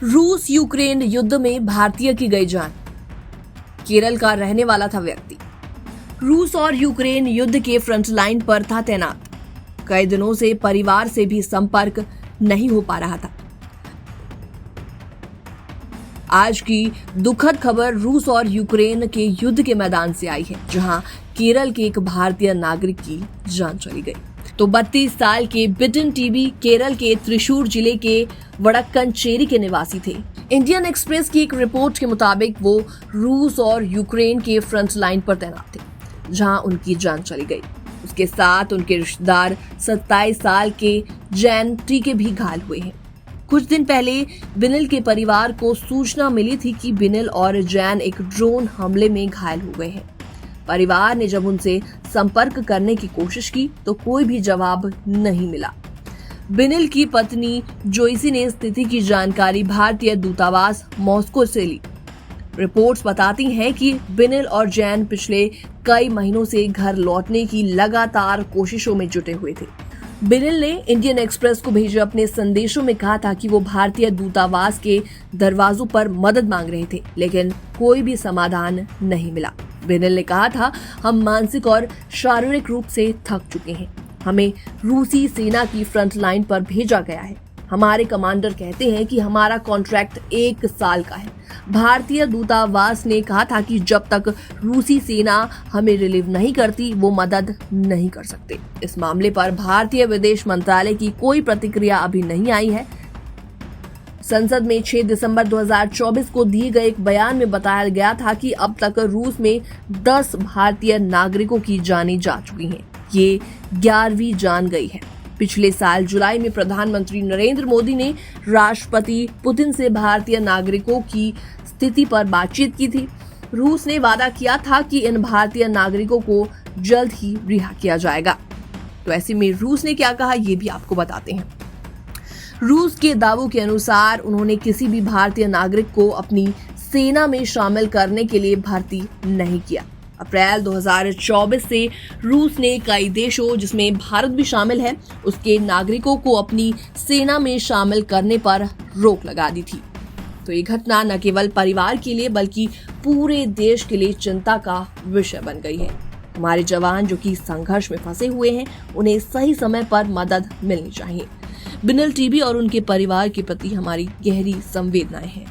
रूस यूक्रेन युद्ध में भारतीय की गई जान। केरल का रहने वाला था व्यक्ति। रूस और यूक्रेन युद्ध के फ्रंट लाइन पर था तैनात। कई दिनों से परिवार से भी संपर्क नहीं हो पा रहा था। आज की दुखद खबर रूस और यूक्रेन के युद्ध के मैदान से आई है, जहां केरल के एक भारतीय नागरिक की जान चली गई। तो 32 साल के बिटिन टीबी केरल के त्रिशूर जिले के वडक्कनचेरी के निवासी थे। इंडियन एक्सप्रेस की एक रिपोर्ट के मुताबिक वो रूस और यूक्रेन के फ्रंट लाइन पर तैनात थे, जहां उनकी जान चली गई। उसके साथ उनके रिश्तेदार 27 साल के जैन टीके भी घायल हुए हैं। कुछ दिन पहले बिनिल के परिवार को सूचना मिली थी कि बिनिल और जैन एक ड्रोन हमले में घायल हो गए हैं। परिवार ने जब उनसे संपर्क करने की कोशिश की तो कोई भी जवाब नहीं मिला। बिनिल की पत्नी जोइसी ने स्थिति की जानकारी भारतीय दूतावास मॉस्को से ली। रिपोर्ट्स बताती हैं कि बिनिल और जैन पिछले कई महीनों से घर लौटने की लगातार कोशिशों में जुटे हुए थे। बिनिल ने इंडियन एक्सप्रेस को भेजे अपने संदेशों में कहा था कि वो भारतीय दूतावास के दरवाजों पर मदद मांग रहे थे, लेकिन कोई भी समाधान नहीं मिला। बिनिल ने कहा था, हम मानसिक और शारीरिक रूप से थक चुके हैं। हमें रूसी सेना की फ्रंट लाइन पर भेजा गया है। हमारे कमांडर कहते हैं कि हमारा कॉन्ट्रैक्ट 1 साल का है। भारतीय दूतावास ने कहा था कि जब तक रूसी सेना हमें रिलीव नहीं करती, वो मदद नहीं कर सकते। इस मामले पर भारतीय विदेश मंत्रालय की कोई प्रतिक्रिया अभी नहीं आई है। संसद में 6 दिसंबर 2024 को दिए गए एक बयान में बताया गया था कि अब तक रूस में 10 भारतीय नागरिकों की जानें जा चुकी हैं। ये 11वीं जान गई है। पिछले साल जुलाई में प्रधानमंत्री नरेंद्र मोदी ने राष्ट्रपति पुतिन से भारतीय नागरिकों की स्थिति पर बातचीत की थी। रूस ने वादा किया था कि इन भारतीय नागरिकों को जल्द ही रिहा किया जाएगा। तो ऐसे में रूस ने क्या कहा, ये भी आपको बताते हैं। रूस के दावों के अनुसार उन्होंने किसी भी भारतीय नागरिक को अपनी सेना में शामिल करने के लिए भर्ती नहीं किया। अप्रैल 2024 से रूस ने कई देशों, जिसमें भारत भी शामिल है, उसके नागरिकों को अपनी सेना में शामिल करने पर रोक लगा दी थी। तो ये घटना न केवल परिवार के लिए बल्कि पूरे देश के लिए चिंता का विषय बन गई है। हमारे जवान जो कि संघर्ष में फंसे हुए हैं, उन्हें सही समय पर मदद मिलनी चाहिए। बिनिल टीबी और उनके परिवार के प्रति हमारी गहरी संवेदनाएं हैं।